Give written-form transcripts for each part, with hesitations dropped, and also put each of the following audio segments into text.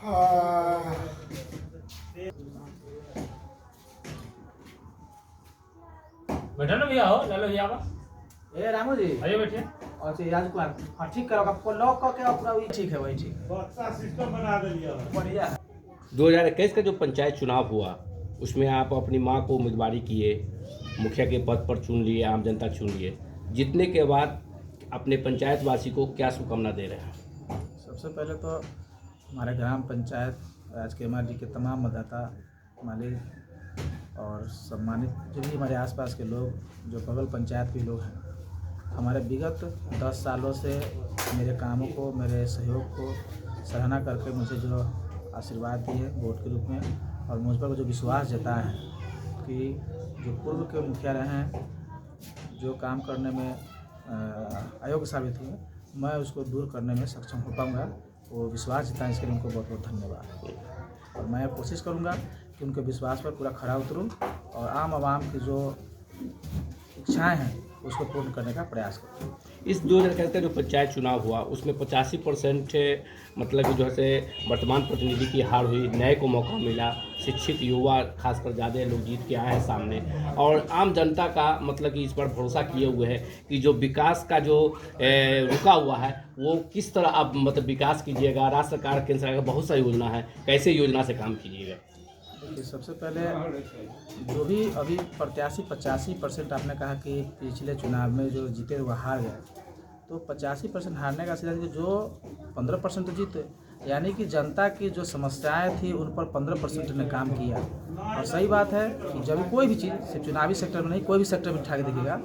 बैठो ना भैया, हो लालो भैया का। ए रामू जी, आइए बैठिए। अच्छा राजकुमार, हाँ ठीक करो, आपको लॉक करके और पूरा वही ठीक है, वही ठीक सिस्टम बना दिया बढ़िया है। 2021 का जो पंचायत चुनाव हुआ उसमें आप अपनी मां को उम्मीदवारी किए, मुखिया के पद पर चुन लिए, आम जनता चुन लिए। जीतने के बाद अपने पंचायत वासी को क्या शुभकामना दे रहे हैं? सबसे पहले तो हमारे ग्राम पंचायत राजकुमार जी के तमाम मतदाता, मालिक और सम्मानित जो भी हमारे आसपास के लोग, जो बगल पंचायत के लोग हैं, हमारे विगत 10 सालों से मेरे कामों को, मेरे सहयोग को सराहना करके मुझे जो आशीर्वाद दिए वोट के रूप में, और मुझ पर जो विश्वास जताया है कि जो पूर्व के मुखिया रहे हैं, जो काम करने में अयोग्य साबित हुए, मैं उसको दूर करने में सक्षम हो पाऊँगा, वो विश्वास जताएं, इसके लिए उनको बहुत बहुत धन्यवाद। और मैं कोशिश करूँगा कि उनके विश्वास पर पूरा खरा उतरूँ और आम आवाम की जो इच्छाएँ हैं उसको पूर्ण करने का प्रयास करूँ। इस 2021 का जो पंचायत चुनाव हुआ उसमें 85% मतलब कि जो है वर्तमान प्रतिनिधि की हार हुई, नए को मौका मिला, शिक्षित युवा खासकर ज़्यादा लोग जीत के आए हैं सामने, और आम जनता का मतलब कि इस पर भरोसा किए हुए है कि जो विकास का जो रुका हुआ है वो किस तरह आप मतलब विकास कीजिएगा। राज्य सरकार, केंद्र सरकार का बहुत सा योजना है, कैसे योजना से काम कीजिएगा? देखिए, सबसे पहले जो भी अभी प्रत्याशी 85% आपने कहा कि पिछले चुनाव में जो जीते वो हार गए, तो 85% हारने का सीधा जो 15% तो जीते, यानी कि जनता की जो समस्याएं थी उन पर 15% ने काम किया। और सही बात है कि जब कोई भी चीज़, सिर्फ चुनावी सेक्टर में नहीं, कोई भी सेक्टर में उठा के देखिएगा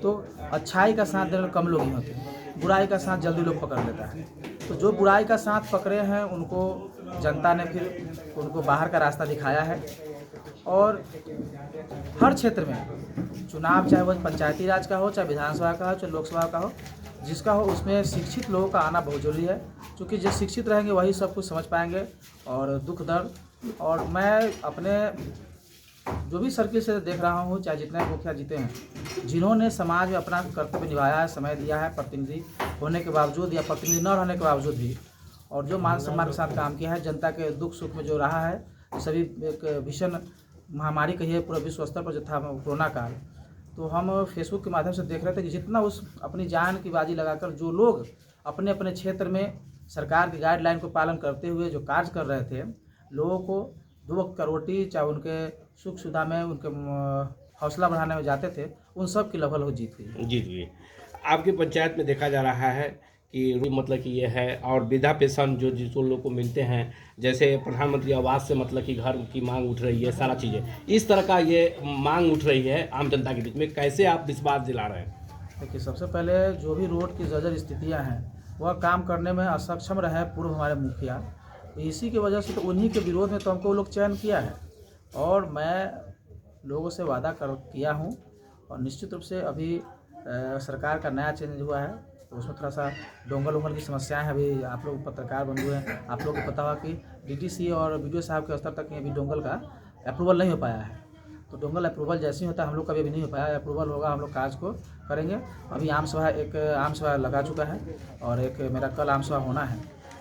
तो अच्छाई का साथ देने वाले कम लोग ही होते हैं, बुराई का साथ जल्दी लोग पकड़ लेता है। तो जो बुराई का साथ पकड़े हैं उनको जनता ने फिर उनको बाहर का रास्ता दिखाया है। और हर क्षेत्र में चुनाव, चाहे वह पंचायती राज का हो, चाहे विधानसभा का हो, चाहे लोकसभा का हो, जिसका हो, उसमें शिक्षित लोगों का आना बहुत जरूरी है, क्योंकि जो शिक्षित रहेंगे वही सब कुछ समझ पाएंगे और दुख दर्द। और मैं अपने जो भी सर्किल से देख रहा हूँ, चाहे जितने मुखिया जीते हैं, जिन्होंने समाज में अपना कर्तव्य निभाया है, समय दिया है, प्रतिनिधि होने के बावजूद या प्रतिनिधि न रहने के बावजूद भी, और जो मान सम्मान के साथ काम किया है, जनता के दुख सुख में जो रहा है, सभी एक भीषण महामारी कहिए पूरा विश्व स्तर पर जो था कोरोना काल, तो हम फेसबुक के माध्यम से देख रहे थे कि जितना उस अपनी जान की बाजी लगाकर जो लोग अपने अपने क्षेत्र में सरकार की गाइडलाइन को पालन करते हुए जो कार्य कर रहे थे, लोगों को 2 वक्त का रोटी, चाहे उनके सुख सुविधा में, उनके हौसला बढ़ाने में जाते थे, उन सब की लगभग जीत हुई। जी। आपकी पंचायत में देखा जा रहा है कि मतलब कि ये है, और वृद्धा पेंशन जो जिसको लोग को मिलते हैं, जैसे प्रधानमंत्री आवास से मतलब कि घर की मांग उठ रही है, सारा चीज़ें इस तरह का ये मांग उठ रही है आम जनता के बीच में, कैसे आप विश्वास दिला रहे हैं? देखिए, सबसे पहले जो भी रोड की जर्जर स्थितियाँ हैं वह काम करने में असक्षम रहे पूर्व हमारे मुखिया, तो इसी की वजह से तो उन्हीं के विरोध में तो हमको लोग चयन किया है। और मैं लोगों से वादा किया हूँ, और निश्चित रूप से अभी सरकार का नया चेंज हुआ है, तो उसमें थोड़ा सा डोंगल वोंगल की समस्याएं हैं। अभी आप लोग पत्रकार बन हुए हैं, आप लोग को पता होगा कि डीटीसी और वीडियो साहब के स्तर तक अभी डोंगल का अप्रूवल नहीं हो पाया है। तो डोंगल अप्रूवल जैसे ही होता है, हम लोग का भी नहीं हो पाया, अप्रूवल होगा, हम लोग कार्य को करेंगे। अभी आम सभा लगा चुका है, और एक मेरा कल आम सभा होना है।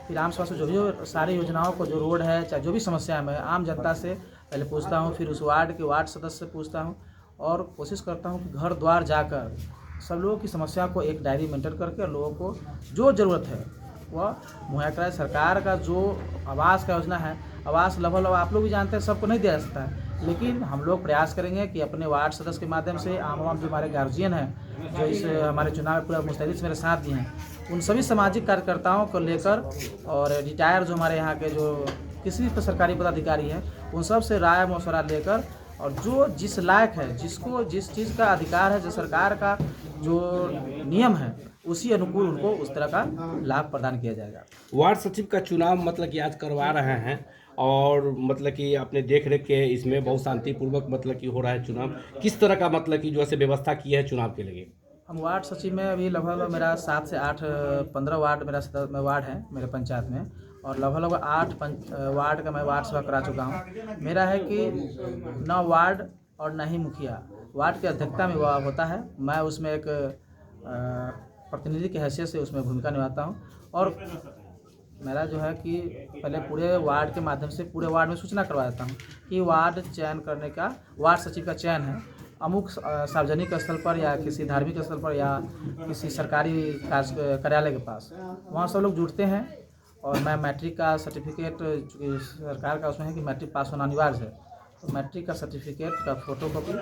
फिर आम सभा से जो भी सारी योजनाओं को, जो रोड है, चाहे जो भी समस्या है, मैं आम जनता से पहले पूछता हूँ, फिर उस वार्ड के वार्ड सदस्य से पूछता हूँ, और कोशिश करता हूँ कि घर द्वार जाकर सब लोगों की समस्या को एक डायरी मेंटेन करके लोगों को जो ज़रूरत है वह मुहैया कराए। सरकार का जो आवास का योजना है, आवास लगभग आप लोग भी जानते हैं, सबको नहीं दिया जा सकता है, लेकिन हम लोग प्रयास करेंगे कि अपने वार्ड सदस्य के माध्यम से आम जो हमारे गार्जियन हैं, जो इस हमारे चुनाव में पूरा मुस्तैदी से मेरे साथ दिए हैं, उन सभी सामाजिक कार्यकर्ताओं को लेकर, और रिटायर जो हमारे यहाँ के जो किसी भी सरकारी पदाधिकारी हैं, उन सब से राय मशवरा लेकर, और जो जिस लायक है, जिसको जिस चीज़ का अधिकार है, जो सरकार का जो नियम है, उसी अनुकूल उनको उस तरह का लाभ प्रदान किया जाएगा। वार्ड सचिव का चुनाव मतलब कि आज करवा रहे हैं, और मतलब कि अपने देख रेख के इसमें बहुत शांतिपूर्वक मतलब कि हो रहा है चुनाव, किस तरह का मतलब कि जो है व्यवस्था की है चुनाव के लिए? हम वार्ड सचिव में अभी लगभग मेरा 7 से 8 15 वार्ड मेरा वार्ड है मेरे पंचायत में, और लगभग 8 वार्ड का मैं वार्ड सभा करा चुका हूँ। मेरा है कि न वार्ड और न ही मुखिया, वार्ड की अध्यक्षता में वह होता है, मैं उसमें एक प्रतिनिधि की हैसियत से उसमें भूमिका निभाता हूँ। और मेरा जो है कि पहले पूरे वार्ड के माध्यम से पूरे वार्ड में सूचना करवा देता हूँ कि वार्ड चयन करने का, वार्ड सचिव का चयन है अमुक सार्वजनिक स्थल पर या किसी धार्मिक स्थल पर या किसी सरकारी कार्यालय के पास, वहाँ सब लोग जुड़ते हैं। और मैं मैट्रिक का सर्टिफिकेट, चूँकि सरकार का उसमें है कि मैट्रिक पास होना अनिवार्य है, तो मैट्रिक का सर्टिफिकेट का फ़ोटो कॉपी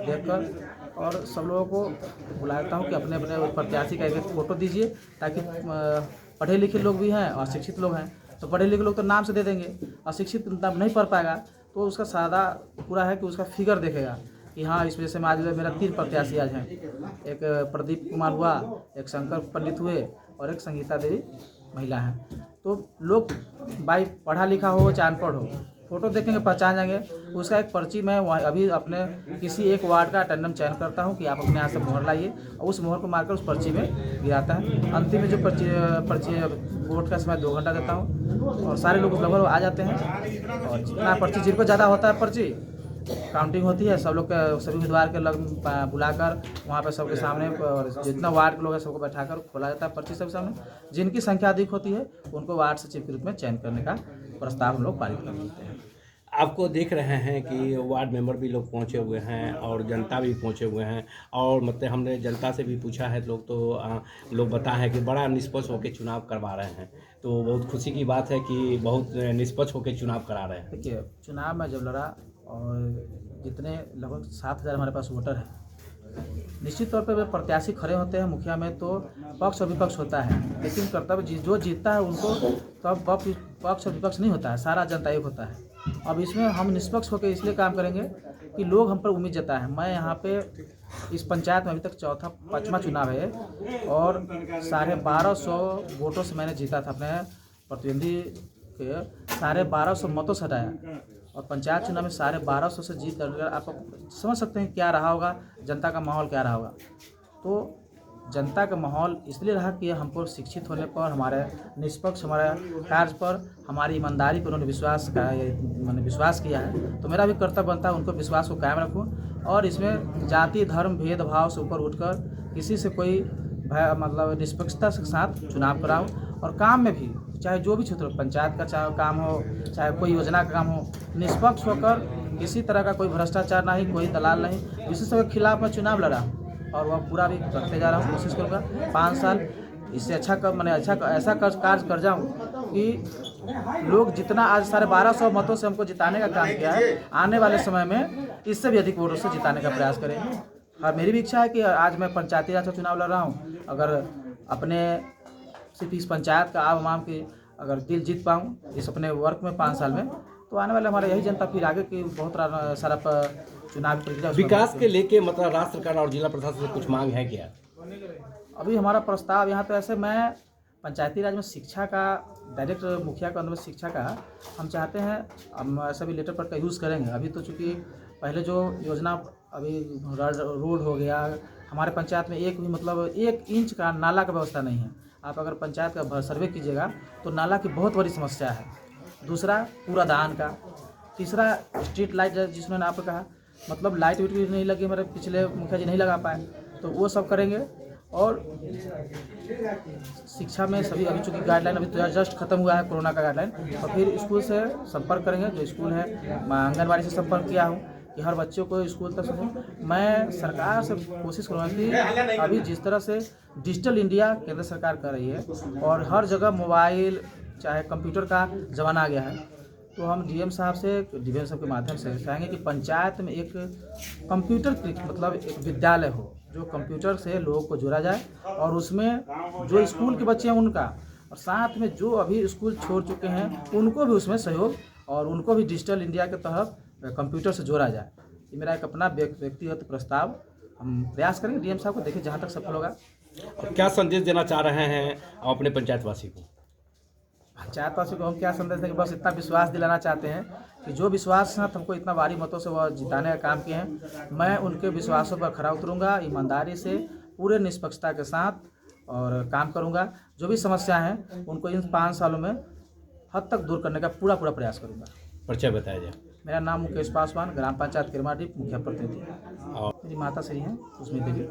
देकर और सब लोगों को बुलाता हूँ कि अपने अपने प्रत्याशी का एक फ़ोटो दीजिए, ताकि पढ़े लिखे लोग भी हैं और शिक्षित लोग हैं। तो पढ़े लिखे लोग तो नाम से दे देंगे, अशिक्षित नहीं पढ़ पाएगा तो उसका सादा पूरा है कि उसका फिगर देखेगा कि हाँ इस वजह से आज मेरा 3 प्रत्याशी आज हैं, एक प्रदीप कुमार हुआ, एक शंकर पंडित हुए और एक संगीता देवी महिला हैं। तो लोग भाई पढ़ा लिखा हो चाहे अनपढ़ हो, फोटो देखेंगे पहचान जाएंगे। उसका एक पर्ची मैं वहाँ अभी अपने किसी एक वार्ड का रैंडम चयन करता हूँ कि आप अपने यहाँ से मोहर लाइए और उस मोहर को मारकर उस पर्ची में गिराता है। अंतिम में जो पर्ची वोट का समय 2 घंटा देता हूँ और सारे लोग लगभग आ जाते हैं। और जितना पर्ची जिनको ज़्यादा होता है पर्ची काउंटिंग होती है, सब लोग के सभी उम्मीदवार के बुलाकर वहाँ पे सबके सामने और जितना वार्ड के लोग हैं सबको बैठाकर खोला जाता है पर्ची सबके सामने। जिनकी संख्या अधिक होती है उनको वार्ड सचिव के रूप में चयन करने का प्रस्ताव हम लोग पारित कर देते हैं। आपको देख रहे हैं कि वार्ड मेंबर भी लोग पहुंचे हुए हैं और जनता भी पहुंचे हुए हैं और मतलब हमने जनता से भी पूछा है लोग तो लोग बताए हैं कि बड़ा निष्पक्ष होकर चुनाव करवा रहे हैं। तो बहुत खुशी की बात है कि बहुत निष्पक्ष होकर चुनाव करा रहे हैं। देखिए, चुनाव में जब लड़ा और जितने लगभग 7,000 हमारे पास वोटर हैं, निश्चित तौर पर प्रत्याशी खड़े होते हैं मुखिया में तो पक्ष और विपक्ष होता है, लेकिन कर्तव्य जो जीतता है उनको तब पक्ष और विपक्ष नहीं होता है, सारा जनता एक होता है। अब इसमें हम निष्पक्ष होकर इसलिए काम करेंगे कि लोग हम पर उम्मीद जताए हैं। मैं यहाँ पे इस पंचायत में अभी तक 5वां चुनाव है और 1250 वोटों से मैंने जीता था अपने प्रतिद्वंदी के, 1250 मतों से हटाया और पंचायत चुनाव में 1250 से जीत कर आप समझ सकते हैं क्या रहा होगा, जनता का माहौल क्या रहा होगा। तो जनता का माहौल इसलिए रहा कि हमको शिक्षित होने पर, हमारे निष्पक्ष हमारे कार्य पर, हमारी ईमानदारी पर उन्होंने विश्वास किया है। तो मेरा भी कर्तव्य बनता है उनको विश्वास को कायम रखूँ और इसमें जाति धर्म भेदभाव से ऊपर उठकर किसी से कोई मतलब निष्पक्षता के साथ चुनाव कराऊँ। और काम में भी चाहे जो भी क्षेत्र हो, पंचायत का चाहे काम हो चाहे कोई योजना का काम हो, निष्पक्ष होकर किसी तरह का कोई भ्रष्टाचार नहीं, कोई दलाल नहीं, किसी सबके खिलाफ मैं चुनाव लड़ा और वह पूरा भी करते जा रहा हूँ। कोशिश करूँगा 5 साल इससे अच्छा ऐसा कार्य कर जाऊँ कि लोग जितना आज 1250 मतों से हमको जिताने का काम किया है, आने वाले समय में इससे भी अधिक वोटों से जिताने का प्रयास करें। और मेरी भी इच्छा है कि आज मैं पंचायती राज का चुनाव लड़ रहा हूँ, अगर अपने सिर्फ इस पंचायत का आवाम की अगर दिल जीत पाऊँ इस अपने वर्क में 5 साल में, तो आने वाले हमारे यही जनता फिर आगे की बहुत सारा चुनाव प्रक्रिया विकास के लेके मतलब राज्य सरकार और जिला प्रशासन से कुछ मांग है क्या? अभी हमारा प्रस्ताव यहाँ तो ऐसे, मैं पंचायती राज में शिक्षा का डायरेक्ट मुखिया के अंदर में शिक्षा का हम चाहते हैं, हम ऐसा भी लेटर पर का यूज़ करेंगे। अभी तो चूँकि पहले जो योजना अभी रोड हो गया, हमारे पंचायत में एक भी मतलब 1 इंच का नाला का व्यवस्था नहीं है। आप अगर पंचायत का सर्वे कीजिएगा तो नाला की बहुत बड़ी समस्या है। दूसरा कूड़ादान का, तीसरा स्ट्रीट लाइट जिसमें आपने कहा मतलब लाइट भी नहीं लगी, मेरे पिछले मुखिया जी नहीं लगा पाए, तो वो सब करेंगे। और शिक्षा में सभी अभी चूँकि गाइडलाइन अभी तो जस्ट खत्म हुआ है कोरोना का गाइडलाइन, और फिर स्कूल से संपर्क करेंगे। जो स्कूल है मैं आंगनबाड़ी से संपर्क किया हूँ कि हर बच्चों को स्कूल तक समझें। मैं सरकार से कोशिश करूँगा कि अभी जिस तरह से डिजिटल इंडिया केंद्र सरकार कर रही है और हर जगह मोबाइल चाहे कंप्यूटर का ज़माना आ गया है, तो हम डीएम साहब के माध्यम से चाहेंगे कि पंचायत में एक कंप्यूटर मतलब एक विद्यालय हो जो कंप्यूटर से लोगों को जोड़ा जाए और उसमें जो स्कूल के बच्चे हैं उनका, और साथ में जो अभी स्कूल छोड़ चुके हैं उनको भी उसमें सहयोग और उनको भी डिजिटल इंडिया के तहत कंप्यूटर से जोड़ा जाए। ये मेरा एक अपना व्यक्तिगत प्रस्ताव, हम प्रयास करेंगे डीएम साहब को, देखिए जहाँ तक सफल होगा। क्या संदेश देना चाह रहे हैं अपने पंचायतवासी को? पंचायतवासी को हम क्या संदेश देंगे, बस इतना विश्वास दिलाना चाहते हैं कि जो विश्वास के साथ हमको इतना भारी मतों से वह जिताने का काम किए हैं, मैं उनके विश्वासों पर खरा उतरूँगा, ईमानदारी से पूरे निष्पक्षता के साथ और काम करूँगा। जो भी समस्या हैं उनको इन 5 सालों में हद तक दूर करने का पूरा प्रयास करूँगा। परिचय बताया जाए। मेरा नाम मुकेश पासवान, ग्राम पंचायत किरमाडीह, मुखिया प्रतिनिधि। और मेरी माता श्री हैं उसमें देवी।